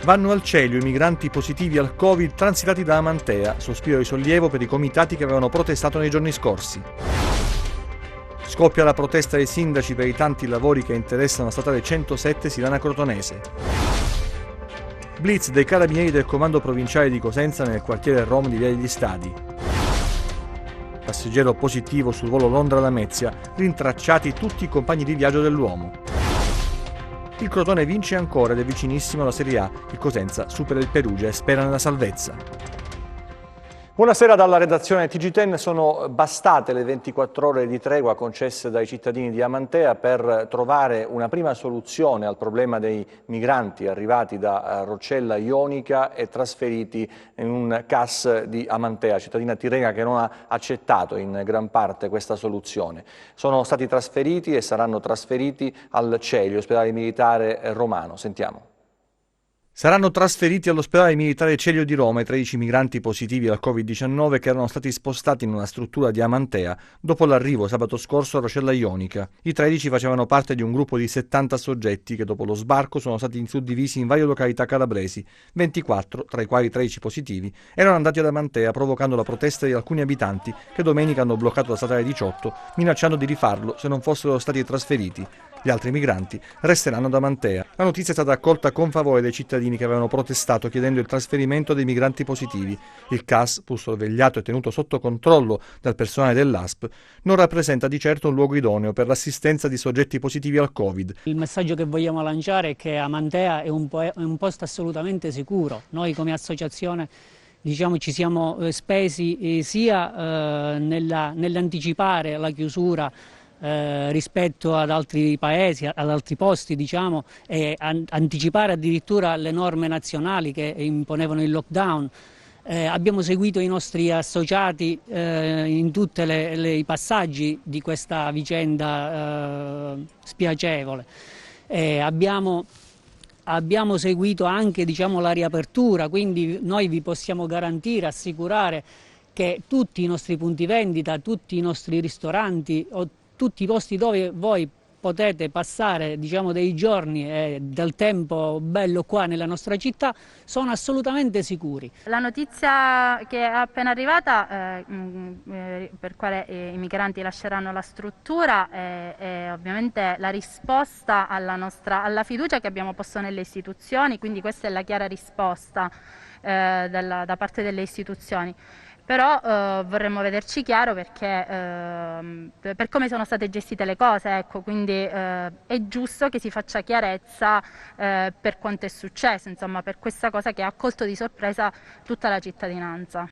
Vanno al Celio i migranti positivi al Covid transitati da Amantea, sospiro di sollievo per i comitati che avevano protestato nei giorni scorsi. Scoppia la protesta dei sindaci per i tanti lavori che interessano la statale 107 Silana Crotonese. Blitz dei carabinieri del comando provinciale di Cosenza nel quartiere Rom di Via degli Stadi. Passeggero positivo sul volo Londra-Lamezia, rintracciati tutti i compagni di viaggio dell'uomo. Il Crotone vince ancora ed è vicinissimo alla Serie A, il Cosenza supera il Perugia e spera nella salvezza. Buonasera dalla redazione TG10. Sono bastate le 24 ore di tregua concesse dai cittadini di Amantea per trovare una prima soluzione al problema dei migranti arrivati da Roccella Ionica e trasferiti in un CAS di Amantea, cittadina tirrena che non ha accettato in gran parte questa soluzione. Sono stati trasferiti e saranno trasferiti al Celio, ospedale militare romano. Sentiamo. Saranno trasferiti all'ospedale militare Celio di Roma i 13 migranti positivi al Covid-19 che erano stati spostati in una struttura di Amantea dopo l'arrivo sabato scorso a Roccella Ionica. I 13 facevano parte di un gruppo di 70 soggetti che dopo lo sbarco sono stati suddivisi in varie località calabresi. 24, tra i quali 13 positivi, erano andati ad Amantea provocando la protesta di alcuni abitanti che domenica hanno bloccato la statale 18 minacciando di rifarlo se non fossero stati trasferiti. Gli altri migranti resteranno ad Amantea. La notizia è stata accolta con favore dai cittadini che avevano protestato chiedendo il trasferimento dei migranti positivi. Il CAS, pur sorvegliato e tenuto sotto controllo dal personale dell'ASP, non rappresenta di certo un luogo idoneo per l'assistenza di soggetti positivi al Covid. Il messaggio che vogliamo lanciare è che Amantea è un posto assolutamente sicuro. Noi come associazione ci siamo spesi sia nell'anticipare la chiusura rispetto ad altri paesi, ad altri posti e anticipare addirittura le norme nazionali che imponevano il lockdown. Abbiamo seguito i nostri associati in tutti i passaggi di questa vicenda spiacevole. Abbiamo seguito anche la riapertura, quindi noi vi possiamo garantire, assicurare che tutti i nostri punti vendita, tutti i nostri ristoranti o tutti i posti dove voi potete passare dei giorni e del tempo bello qua nella nostra città sono assolutamente sicuri. La notizia che è appena arrivata per quale i migranti lasceranno la struttura è ovviamente la risposta alla fiducia che abbiamo posto nelle istituzioni, quindi questa è la chiara risposta da parte delle istituzioni. Però vorremmo vederci chiaro perché per come sono state gestite le cose, ecco, quindi è giusto che si faccia chiarezza per quanto è successo, insomma, per questa cosa che ha colto di sorpresa tutta la cittadinanza.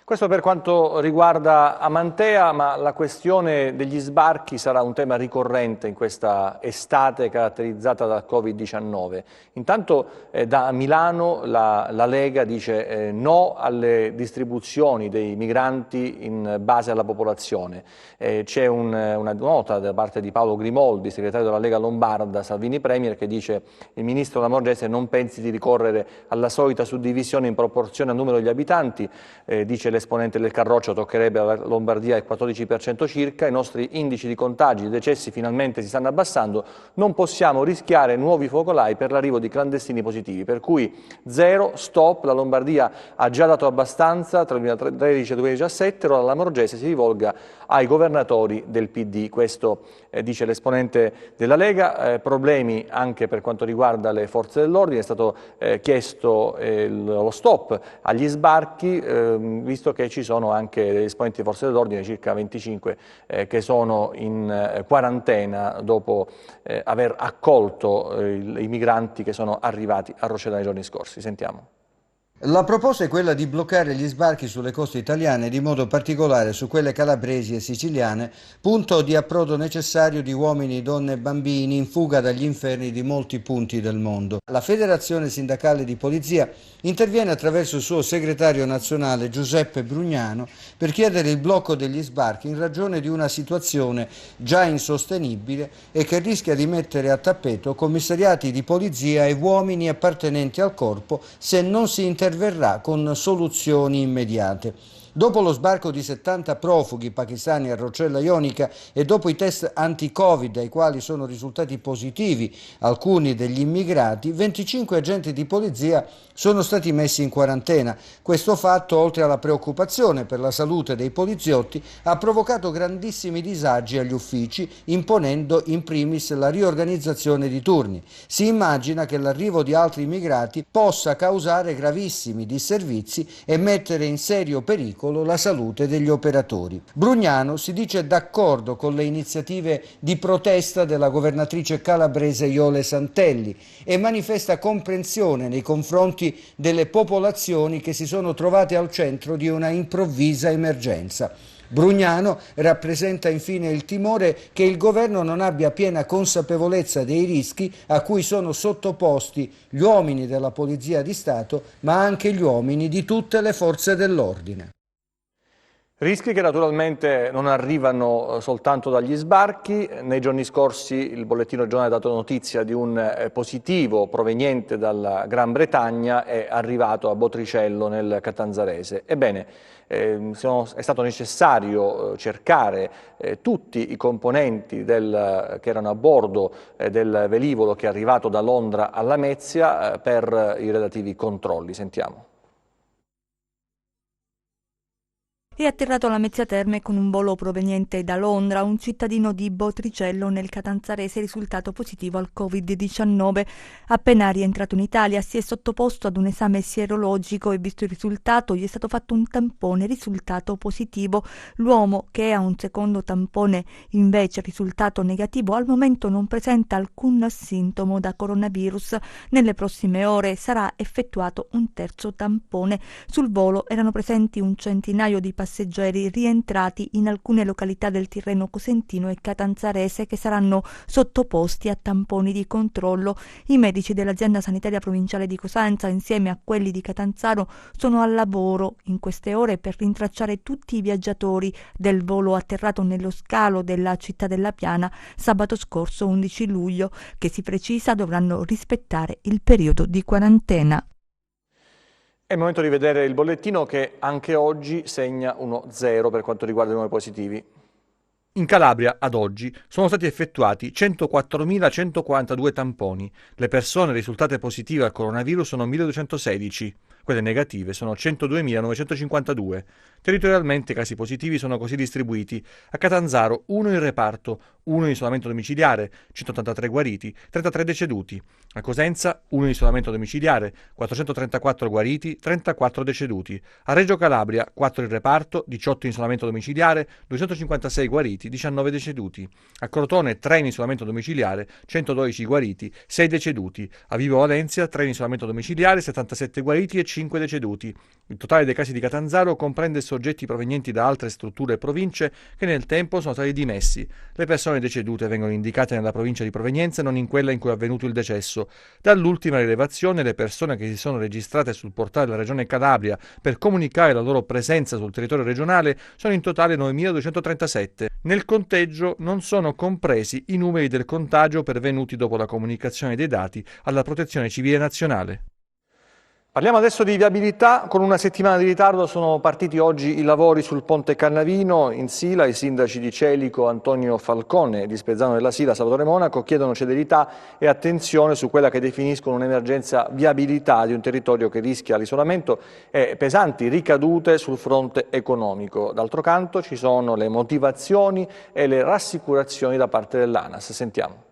Questo per quanto riguarda Amantea, ma la questione degli sbarchi sarà un tema ricorrente in questa estate caratterizzata dal Covid-19. Intanto da Milano la Lega dice no alle distribuzioni dei migranti in base alla popolazione. C'è una nota da parte di Paolo Grimoldi, segretario della Lega Lombarda, Salvini Premier, che dice il ministro Lamorgese non pensi di ricorrere alla solita suddivisione in proporzione al numero degli abitanti, dice l'esponente del Carroccio, toccherebbe alla Lombardia il 14% circa, i nostri indici di contagi, di decessi finalmente si stanno abbassando, non possiamo rischiare nuovi focolai per l'arrivo di clandestini positivi, per cui zero, stop, la Lombardia ha già dato abbastanza tra il 2013 e il 2017, ora la Lamorgese si rivolga ai governatori del PD, questo dice l'esponente della Lega. Problemi anche per quanto riguarda le forze dell'ordine, è stato chiesto lo stop agli sbarchi, visto che ci sono anche degli esponenti di forze dell'ordine, circa 25, che sono in quarantena dopo aver accolto i migranti che sono arrivati a Roccella nei giorni scorsi. Sentiamo. La proposta è quella di bloccare gli sbarchi sulle coste italiane, di modo particolare su quelle calabresi e siciliane, punto di approdo necessario di uomini, donne e bambini in fuga dagli inferni di molti punti del mondo. La Federazione Sindacale di Polizia interviene attraverso il suo segretario nazionale Giuseppe Brugnano per chiedere il blocco degli sbarchi in ragione di una situazione già insostenibile e che rischia di mettere a tappeto commissariati di polizia e uomini appartenenti al corpo se non si interverrà con soluzioni immediate. Dopo lo sbarco di 70 profughi pakistani a Rocella Ionica e dopo i test anti-Covid ai quali sono risultati positivi alcuni degli immigrati, 25 agenti di polizia sono stati messi in quarantena. Questo fatto, oltre alla preoccupazione per la salute dei poliziotti, ha provocato grandissimi disagi agli uffici, imponendo in primis la riorganizzazione di turni. Si immagina che l'arrivo di altri immigrati possa causare gravissimi disservizi e mettere in serio pericolo la salute degli operatori. Brugnano si dice d'accordo con le iniziative di protesta della governatrice calabrese Jole Santelli e manifesta comprensione nei confronti delle popolazioni che si sono trovate al centro di una improvvisa emergenza. Brugnano rappresenta infine il timore che il governo non abbia piena consapevolezza dei rischi a cui sono sottoposti gli uomini della Polizia di Stato, ma anche gli uomini di tutte le forze dell'ordine. Rischi che naturalmente non arrivano soltanto dagli sbarchi. Nei giorni scorsi il bollettino regionale ha dato notizia di un positivo proveniente dalla Gran Bretagna, è arrivato a Botricello nel Catanzarese. Ebbene, è stato necessario cercare tutti i componenti che erano a bordo del velivolo che è arrivato da Londra a Lamezia per i relativi controlli. Sentiamo. È atterrato a Lamezia Terme con un volo proveniente da Londra. Un cittadino di Botricello nel Catanzarese è risultato positivo al Covid-19. Appena rientrato in Italia si è sottoposto ad un esame sierologico e visto il risultato gli è stato fatto un tampone risultato positivo. L'uomo, che a un secondo tampone invece risultato negativo, al momento non presenta alcun sintomo da coronavirus. Nelle prossime ore sarà effettuato un terzo tampone. Sul volo erano presenti un centinaio di passeggeri rientrati in alcune località del Tirreno Cosentino e Catanzarese che saranno sottoposti a tamponi di controllo. I medici dell'azienda sanitaria provinciale di Cosenza, insieme a quelli di Catanzaro, sono al lavoro in queste ore per rintracciare tutti i viaggiatori del volo atterrato nello scalo della città della Piana sabato scorso 11 luglio, che si precisa dovranno rispettare il periodo di quarantena. È il momento di vedere il bollettino che anche oggi segna uno 0 per quanto riguarda i nuovi positivi. In Calabria, ad oggi, sono stati effettuati 104.142 tamponi. Le persone risultate positive al coronavirus sono 1.216. Quelle negative sono 102.952. Territorialmente i casi positivi sono così distribuiti: a Catanzaro 1 in reparto, 1 in isolamento domiciliare, 183 guariti, 33 deceduti. A Cosenza 1 in isolamento domiciliare, 434 guariti, 34 deceduti. A Reggio Calabria 4 in reparto, 18 in isolamento domiciliare, 256 guariti, 19 deceduti. A Crotone 3 in isolamento domiciliare, 112 guariti, 6 deceduti. A Vibo Valentia 3 in isolamento domiciliare, 77 guariti e 5 deceduti. Il totale dei casi di Catanzaro comprende soggetti provenienti da altre strutture e province che nel tempo sono stati dimessi. Le persone decedute vengono indicate nella provincia di provenienza e non in quella in cui è avvenuto il decesso. Dall'ultima rilevazione, le persone che si sono registrate sul portale della Regione Calabria per comunicare la loro presenza sul territorio regionale sono in totale 9.237. Nel conteggio non sono compresi i numeri del contagio pervenuti dopo la comunicazione dei dati alla Protezione Civile Nazionale. Parliamo adesso di viabilità. Con una settimana di ritardo sono partiti oggi i lavori sul Ponte Cannavino. In Sila i sindaci di Celico, Antonio Falcone, e di Spezzano della Sila, Salvatore Monaco, chiedono celerità e attenzione su quella che definiscono un'emergenza viabilità di un territorio che rischia l'isolamento e pesanti ricadute sul fronte economico. D'altro canto ci sono le motivazioni e le rassicurazioni da parte dell'ANAS. Sentiamo.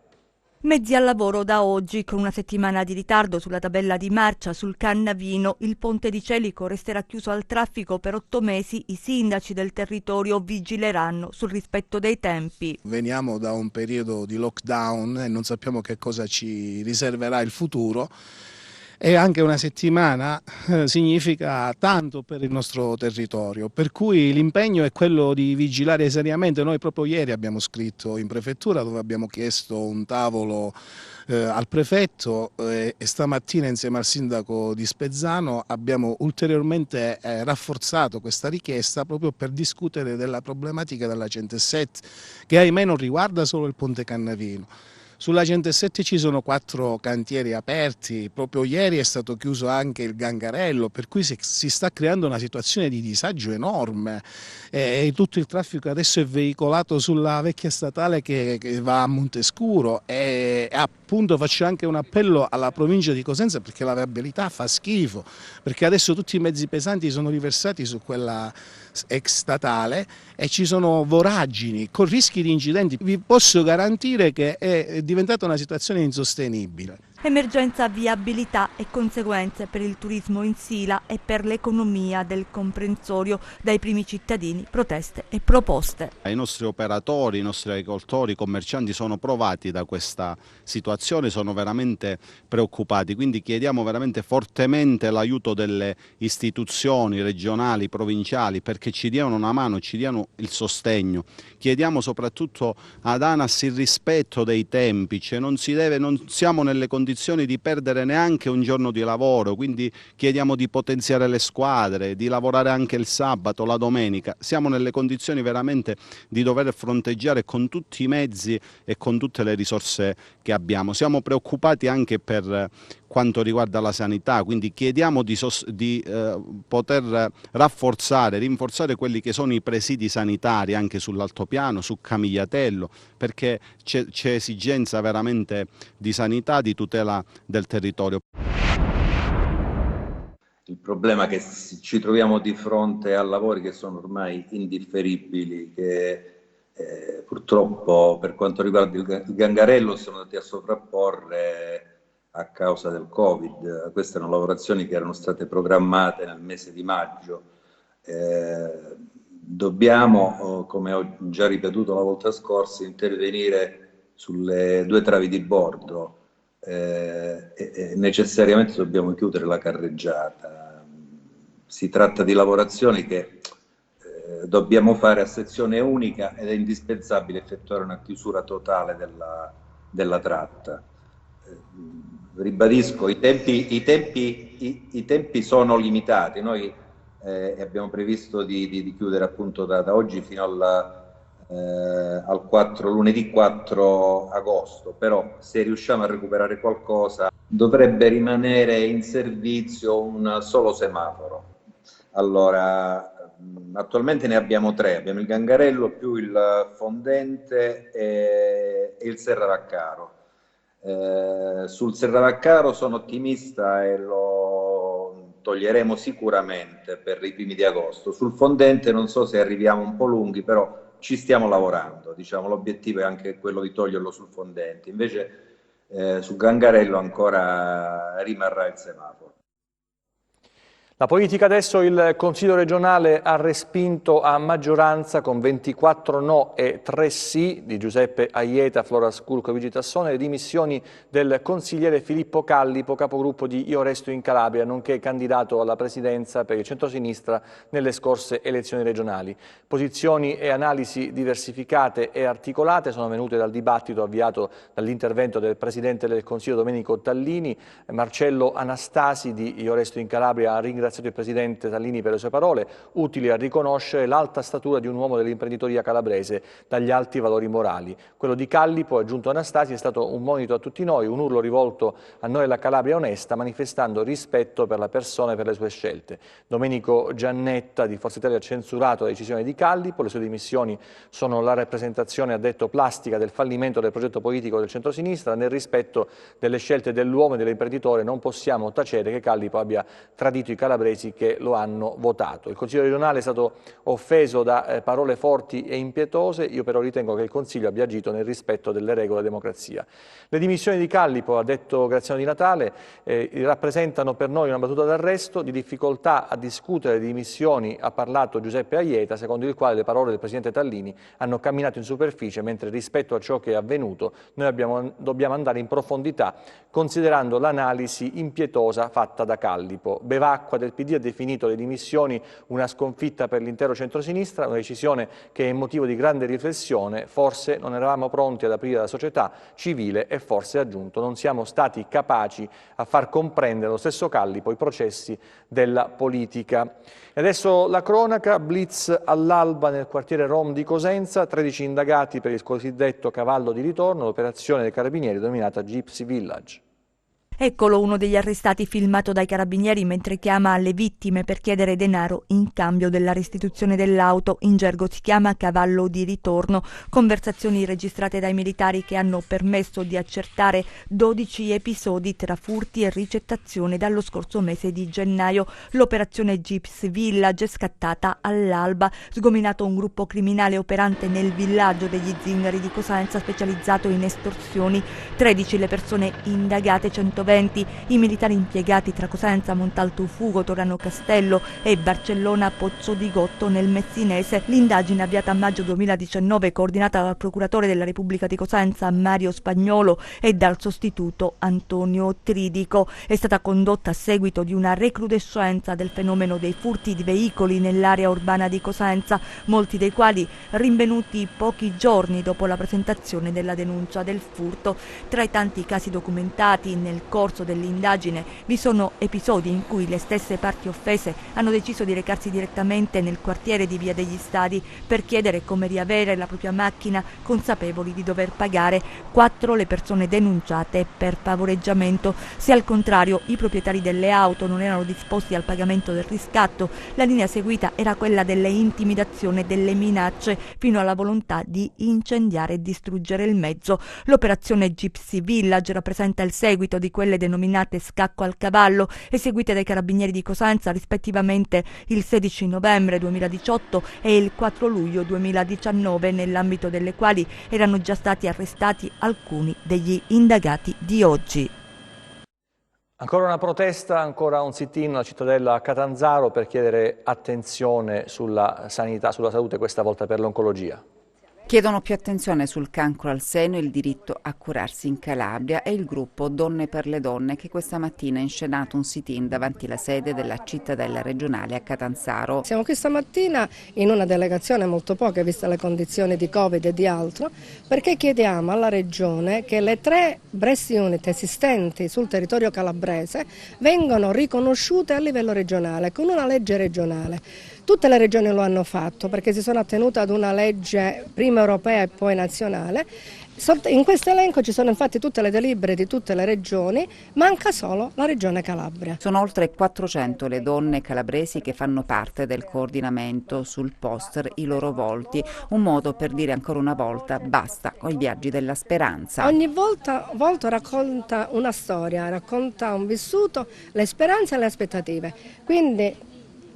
Mezzi al lavoro da oggi. Con una settimana di ritardo sulla tabella di marcia sul Cannavino, il ponte di Celico resterà chiuso al traffico per 8 mesi. I sindaci del territorio vigileranno sul rispetto dei tempi. Veniamo da un periodo di lockdown e non sappiamo che cosa ci riserverà il futuro. E anche una settimana significa tanto per il nostro territorio, per cui l'impegno è quello di vigilare seriamente. Noi proprio ieri abbiamo scritto in prefettura dove abbiamo chiesto un tavolo al prefetto e stamattina insieme al sindaco di Spezzano abbiamo ulteriormente rafforzato questa richiesta proprio per discutere della problematica della 107, che ahimè non riguarda solo il Ponte Cannavino. Sulla 107 ci sono 4 cantieri aperti, proprio ieri è stato chiuso anche il Gangarello, per cui si sta creando una situazione di disagio enorme e tutto il traffico adesso è veicolato sulla vecchia statale che va a Montescuro e appunto faccio anche un appello alla provincia di Cosenza perché la viabilità fa schifo, perché adesso tutti i mezzi pesanti sono riversati su quella ex statale e ci sono voragini con rischi di incidenti. Vi posso garantire che è diventata una situazione insostenibile. Emergenza viabilità e conseguenze per il turismo in Sila e per l'economia del comprensorio. Dai primi cittadini proteste e proposte. I nostri operatori, i nostri agricoltori, i commercianti sono provati da questa situazione, sono veramente preoccupati, quindi chiediamo veramente fortemente l'aiuto delle istituzioni regionali, provinciali, perché ci diano una mano, ci diano il sostegno. Chiediamo soprattutto ad ANAS il rispetto dei tempi, cioè non siamo nelle condizioni di perdere neanche un giorno di lavoro, quindi chiediamo di potenziare le squadre, di lavorare anche il sabato, la domenica. Siamo nelle condizioni veramente di dover fronteggiare con tutti i mezzi e con tutte le risorse che abbiamo. Siamo preoccupati anche per quanto riguarda la sanità, quindi chiediamo di poter rinforzare quelli che sono i presidi sanitari anche sull'altopiano, su Camigliatello, perché c'è esigenza veramente di sanità, di tutela del territorio. Il problema è che ci troviamo di fronte a lavori che sono ormai indifferibili, che purtroppo per quanto riguarda il Gangarello siamo andati a sovrapporre a causa del Covid. Queste erano lavorazioni che erano state programmate nel mese di maggio. Dobbiamo, come ho già ripetuto la volta scorsa, intervenire sulle 2 travi di bordo. Necessariamente dobbiamo chiudere la carreggiata. Si tratta di lavorazioni che dobbiamo fare a sezione unica ed è indispensabile effettuare una chiusura totale della tratta. Ribadisco, i tempi sono limitati. Noi abbiamo previsto di chiudere appunto da oggi fino al lunedì 4 agosto, però se riusciamo a recuperare qualcosa dovrebbe rimanere in servizio un solo semaforo. Allora, attualmente ne abbiamo 3, abbiamo il Gangarello più il Fondente e il Serravaccaro. Sul Serravaccaro sono ottimista e lo toglieremo sicuramente per i primi di agosto. Sul Fondente non so se arriviamo un po' lunghi, però ci stiamo lavorando, diciamo, l'obiettivo è anche quello di toglierlo sul Fondente, invece sul Gangarello ancora rimarrà il semaforo. La politica adesso, il Consiglio regionale ha respinto a maggioranza con 24 no e 3 sì di Giuseppe Aieta, Flora Scurco e Luigi Tassone le dimissioni del consigliere Filippo Callipo, capogruppo di Io Resto in Calabria, nonché candidato alla presidenza per il centrosinistra nelle scorse elezioni regionali. Posizioni e analisi diversificate e articolate sono venute dal dibattito avviato dall'intervento del Presidente del Consiglio Domenico Tallini. Marcello Anastasi di Io Resto in Calabria ha ringraziato il Presidente Tallini per le sue parole, utili a riconoscere l'alta statura di un uomo dell'imprenditoria calabrese dagli alti valori morali. Quello di Callipo, aggiunto Anastasi, è stato un monito a tutti noi, un urlo rivolto a noi della Calabria onesta, manifestando rispetto per la persona e per le sue scelte. Domenico Giannetta di Forza Italia ha censurato la decisione di Callipo, le sue dimissioni sono la rappresentazione, ha detto, plastica del fallimento del progetto politico del centrosinistra. Nel rispetto delle scelte dell'uomo e dell'imprenditore non possiamo tacere che Callipo abbia tradito i calabresi che lo hanno votato. Il Consiglio regionale è stato offeso da parole forti e impietose, io però ritengo che il Consiglio abbia agito nel rispetto delle regole della democrazia. Le dimissioni di Callipo, ha detto Graziano Di Natale, rappresentano per noi una battuta d'arresto, di difficoltà a discutere le dimissioni ha parlato Giuseppe Aieta, secondo il quale le parole del Presidente Tallini hanno camminato in superficie, mentre rispetto a ciò che è avvenuto noi dobbiamo andare in profondità, considerando l'analisi impietosa fatta da Callipo. Bevacqua del del PD ha definito le dimissioni una sconfitta per l'intero centrosinistra, una decisione che è motivo di grande riflessione. Forse non eravamo pronti ad aprire la società civile e forse, ha aggiunto, non siamo stati capaci a far comprendere allo stesso callipo i processi della politica. E adesso la cronaca, blitz all'alba nel quartiere Rom di Cosenza, 13 indagati per il cosiddetto cavallo di ritorno, l'operazione dei carabinieri denominata Gypsy Village. Eccolo uno degli arrestati filmato dai carabinieri mentre chiama alle vittime per chiedere denaro in cambio della restituzione dell'auto. In gergo si chiama cavallo di ritorno. Conversazioni registrate dai militari che hanno permesso di accertare 12 episodi tra furti e ricettazione dallo scorso mese di gennaio. L'operazione Gypsy Village è scattata all'alba. Sgominato un gruppo criminale operante nel villaggio degli Zingari di Cosenza, specializzato in estorsioni. 13 le persone indagate, 120 i militari impiegati tra Cosenza, Montalto Ufugo, Torano Castello e Barcellona Pozzo di Gotto nel Messinese. L'indagine, avviata a maggio 2019, coordinata dal procuratore della Repubblica di Cosenza Mario Spagnolo e dal sostituto Antonio Tridico, è stata condotta a seguito di una recrudescenza del fenomeno dei furti di veicoli nell'area urbana di Cosenza, molti dei quali rinvenuti pochi giorni dopo la presentazione della denuncia del furto. Tra i tanti casi documentati nel corso dell'indagine vi sono episodi in cui le stesse parti offese hanno deciso di recarsi direttamente nel quartiere di Via degli Stadi per chiedere come riavere la propria macchina, consapevoli di dover pagare. 4 le persone denunciate per favoreggiamento. Se al contrario i proprietari delle auto non erano disposti al pagamento del riscatto, la linea seguita era quella delle intimidazioni e delle minacce, fino alla volontà di incendiare e distruggere il mezzo. L'operazione Gypsy Village rappresenta il seguito di quelle denominate scacco al cavallo, eseguite dai carabinieri di Cosenza rispettivamente il 16 novembre 2018 e il 4 luglio 2019, nell'ambito delle quali erano già stati arrestati alcuni degli indagati di oggi. Ancora una protesta, ancora un sit-in alla cittadella a Catanzaro per chiedere attenzione sulla sanità, sulla salute, questa volta per l'oncologia. Chiedono più attenzione sul cancro al seno e il diritto a curarsi in Calabria. È il gruppo Donne per le Donne che questa mattina ha inscenato un sit-in davanti alla sede della cittadella regionale a Catanzaro. Siamo qui stamattina in una delegazione molto poca, viste le condizioni di Covid e di altro, perché chiediamo alla regione che le 3 breast unit esistenti sul territorio calabrese vengano riconosciute a livello regionale con una legge regionale. Tutte le regioni lo hanno fatto perché si sono attenute ad una legge prima europea e poi nazionale. In questo elenco ci sono infatti tutte le delibere di tutte le regioni, manca solo la regione Calabria. Sono oltre 400 le donne calabresi che fanno parte del coordinamento. Sul poster i loro volti, un modo per dire ancora una volta basta con i viaggi della speranza. Ogni volto racconta una storia, racconta un vissuto, le speranze e le aspettative. Quindi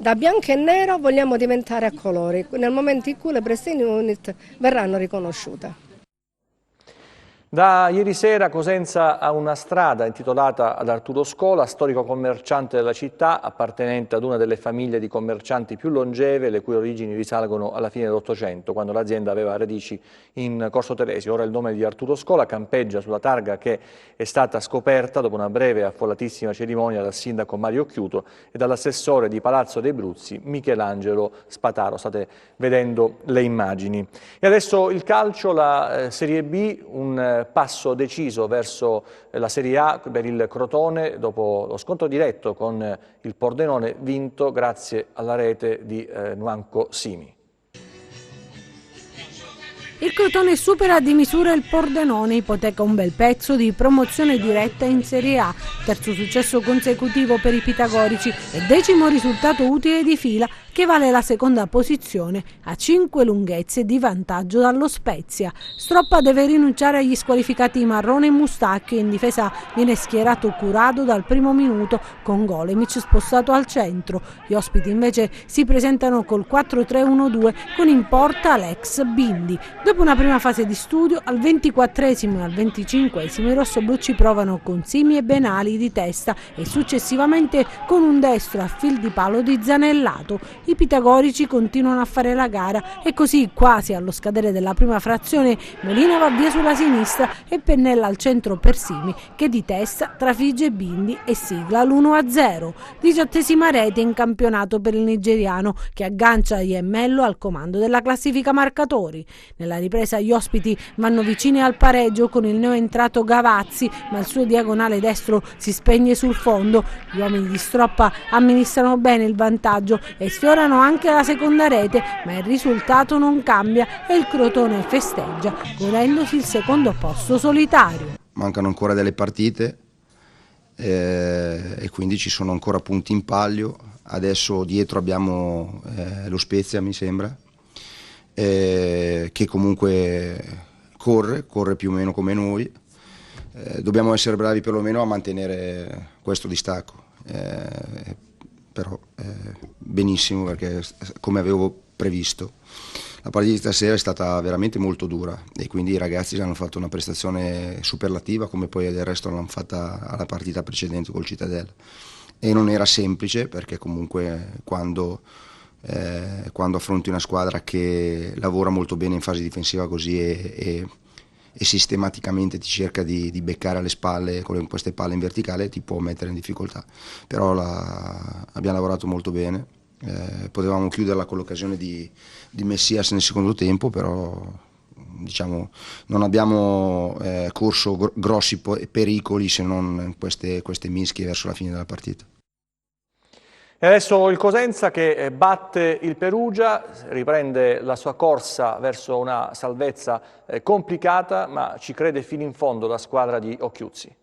da bianco e nero vogliamo diventare a colori nel momento in cui le breast unit verranno riconosciute. Da ieri sera Cosenza ha una strada intitolata ad Arturo Scola, storico commerciante della città, appartenente ad una delle famiglie di commercianti più longeve, le cui origini risalgono alla fine dell'Ottocento, quando l'azienda aveva radici in Corso Teresio. Ora il nome di Arturo Scola campeggia sulla targa che è stata scoperta dopo una breve e affollatissima cerimonia dal sindaco Mario Chiuto e dall'assessore di Palazzo dei Bruzzi Michelangelo Spataro. State vedendo le immagini. E adesso il calcio, la Serie B, un passo deciso verso la Serie A per il Crotone dopo lo scontro diretto con il Pordenone, vinto grazie alla rete di Nuanco Simi. Il Crotone supera di misura il Pordenone, ipoteca un bel pezzo di promozione diretta in Serie A, terzo successo consecutivo per i pitagorici e 10° risultato utile di fila che vale la seconda posizione a 5 lunghezze di vantaggio dallo Spezia. Stroppa deve rinunciare agli squalificati Marrone e Mustacchi e in difesa viene schierato Curado dal primo minuto con Golemic spostato al centro. Gli ospiti invece si presentano col 4-3-1-2 con in porta l'ex Bindi. Dopo una prima fase di studio, al 24esimo e al 25esimo i rossoblucci provano con Simi e Benali di testa e successivamente con un destro a fil di palo di Zanellato. i pitagorici continuano a fare la gara e così, quasi allo scadere della prima frazione, Molina va via sulla sinistra e pennella al centro Persimi, che di testa trafigge Bindi e sigla l'1-0. 18ª rete in campionato per il nigeriano, che aggancia Iemmello al comando della classifica marcatori. Nella ripresa gli ospiti vanno vicini al pareggio con il neoentrato Gavazzi, ma il suo diagonale destro si spegne sul fondo. Gli uomini di Stroppa amministrano bene il vantaggio e sfiorano anche la seconda rete, ma il risultato non cambia e il Crotone festeggia, godendosi il secondo posto solitario. Mancano ancora delle partite e quindi ci sono ancora punti in palio. Adesso dietro abbiamo lo Spezia, mi sembra, che comunque corre più o meno come noi. Dobbiamo essere bravi perlomeno a mantenere questo distacco, però benissimo, perché come avevo previsto la partita di stasera è stata veramente molto dura e quindi i ragazzi hanno fatto una prestazione superlativa, come poi del resto l'hanno fatta alla partita precedente col Cittadella, e non era semplice, perché comunque quando affronti una squadra che lavora molto bene in fase difensiva così e sistematicamente ti cerca di beccare alle spalle con queste palle in verticale, ti può mettere in difficoltà. Però abbiamo lavorato molto bene, potevamo chiuderla con l'occasione di Messias nel secondo tempo, però diciamo non abbiamo corso grossi pericoli, se non queste mischie verso la fine della partita. E adesso il Cosenza, che batte il Perugia, riprende la sua corsa verso una salvezza complicata, ma ci crede fino in fondo la squadra di Occhiuzzi.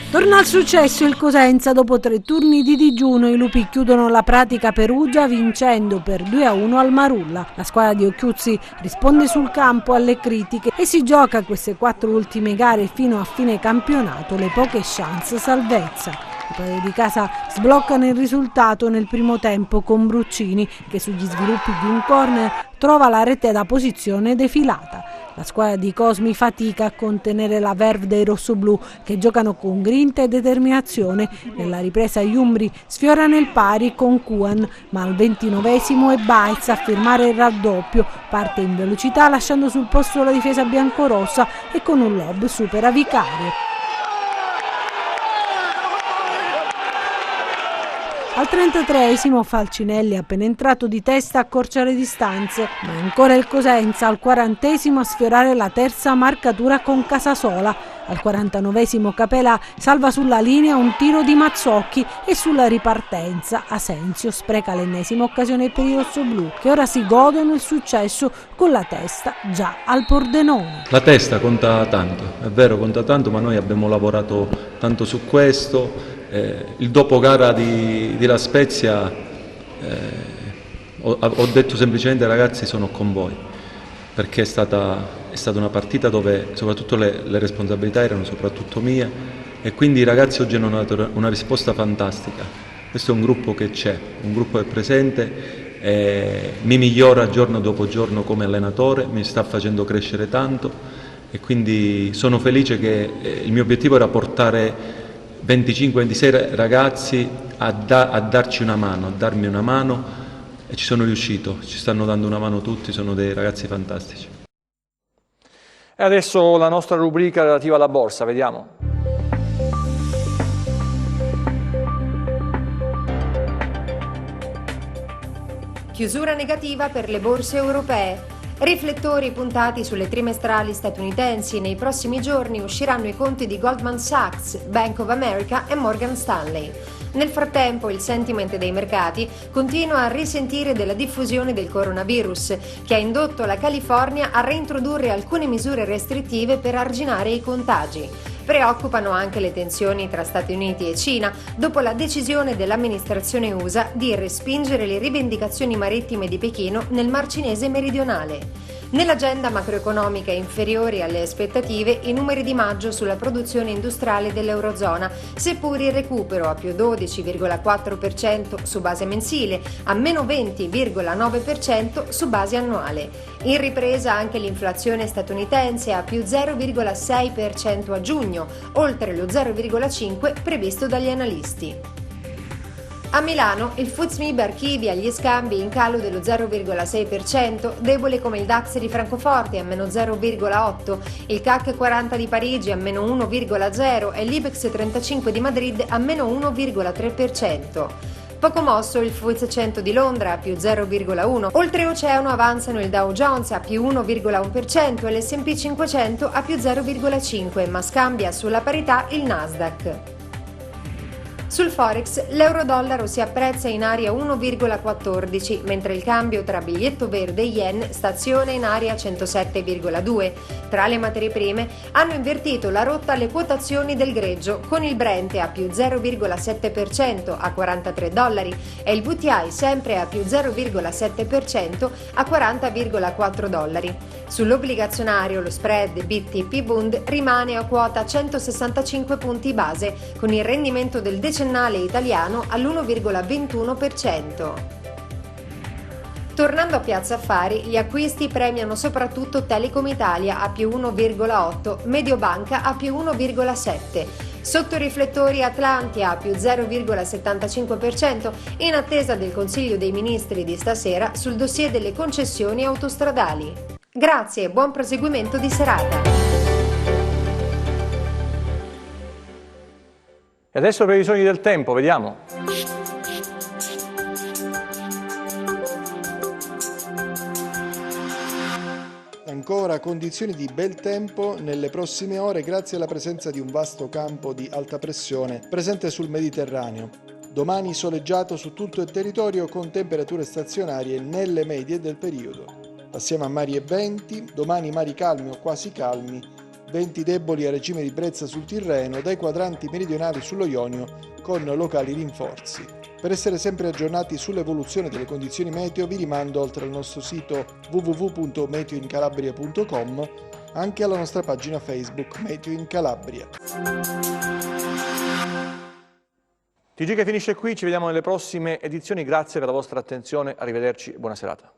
Torna al successo il Cosenza. Dopo 3 turni di digiuno, i lupi chiudono la pratica Perugia vincendo per 2-1 al Marulla. La squadra di Occhiuzzi risponde sul campo alle critiche e si gioca queste 4 ultime gare fino a fine campionato le poche chance salvezza. I padri di casa sbloccano il risultato nel primo tempo con Bruccini, che sugli sviluppi di un corner trova la rete da posizione defilata. La squadra di Cosmi fatica a contenere la verve dei rossoblù, che giocano con grinta e determinazione. Nella ripresa gli umbri sfiorano il pari con Kuan, ma al 29esimo è Baez a firmare il raddoppio. Parte in velocità lasciando sul posto la difesa biancorossa e con un lob supera Vicario. Al 33esimo Falcinelli, appena entrato di testa, accorcia le distanze, ma è ancora il Cosenza al 40esimo a sfiorare la terza marcatura con Casasola. Al 49esimo Capela salva sulla linea un tiro di Mazzocchi e sulla ripartenza Asensio spreca l'ennesima occasione per i rossoblù, che ora si godono il successo con la testa già al Pordenone. La testa conta tanto, è vero, conta tanto, ma noi abbiamo lavorato tanto su questo. Il dopo gara di La Spezia ho detto semplicemente: ragazzi, sono con voi, perché è stata una partita dove soprattutto le responsabilità erano soprattutto mie, e quindi i ragazzi oggi hanno dato una risposta fantastica. Questo è un gruppo che c'è, un gruppo che è presente, mi migliora giorno dopo giorno come allenatore, mi sta facendo crescere tanto, e quindi sono felice che il mio obiettivo era portare 25-26 ragazzi a darci una mano, a darmi una mano, e ci sono riuscito, ci stanno dando una mano tutti, sono dei ragazzi fantastici. E adesso la nostra rubrica relativa alla borsa, vediamo. Chiusura negativa per le borse europee. Riflettori puntati sulle trimestrali statunitensi. Nei prossimi giorni usciranno i conti di Goldman Sachs, Bank of America e Morgan Stanley. Nel frattempo il sentiment dei mercati continua a risentire della diffusione del coronavirus, che ha indotto la California a reintrodurre alcune misure restrittive per arginare i contagi. Preoccupano anche le tensioni tra Stati Uniti e Cina dopo la decisione dell'amministrazione USA di respingere le rivendicazioni marittime di Pechino nel Mar Cinese meridionale. Nell'agenda macroeconomica inferiori alle aspettative i numeri di maggio sulla produzione industriale dell'Eurozona, seppur il recupero a più 12,4% su base mensile, a meno 20,9% su base annuale. In ripresa anche l'inflazione statunitense a più 0,6% a giugno, oltre lo 0,5% previsto dagli analisti. A Milano il FTSE MIB archivia gli scambi in calo dello 0,6%, debole come il DAX di Francoforte a meno 0,8%, il CAC 40 di Parigi a meno 1,0% e l'Ibex 35 di Madrid a meno 1,3%. Poco mosso il FTSE 100 di Londra a più 0,1%, oltreoceano avanzano il Dow Jones a più 1,1% e l'S&P 500 a più 0,5%, ma scambia sulla parità il Nasdaq. Sul Forex l'euro-dollaro si apprezza in area 1,14, mentre il cambio tra biglietto verde e yen staziona in area 107,2. Tra le materie prime hanno invertito la rotta le quotazioni del greggio, con il Brent a più 0,7% a $43 e il WTI sempre a più 0,7% a $40,4. Sull'obbligazionario lo spread BTP-Bund rimane a quota 165 punti base, con il rendimento del decennale italiano all'1,21%. Tornando a Piazza Affari, gli acquisti premiano soprattutto Telecom Italia a più 1,8, Mediobanca a più 1,7. Sotto i riflettori Atlantia a più 0,75% in attesa del Consiglio dei Ministri di stasera sul dossier delle concessioni autostradali. Grazie e buon proseguimento di serata. E adesso previsioni del tempo, vediamo. Ancora condizioni di bel tempo nelle prossime ore grazie alla presenza di un vasto campo di alta pressione presente sul Mediterraneo. Domani soleggiato su tutto il territorio con temperature stazionarie nelle medie del periodo. Passiamo a mari e venti, domani mari calmi o quasi calmi, venti deboli a regime di brezza sul Tirreno, dai quadranti meridionali sullo Ionio con locali rinforzi. Per essere sempre aggiornati sull'evoluzione delle condizioni meteo vi rimando oltre al nostro sito www.meteoincalabria.com anche alla nostra pagina Facebook Meteo in Calabria. TG che finisce qui, ci vediamo nelle prossime edizioni, grazie per la vostra attenzione, arrivederci, buona serata.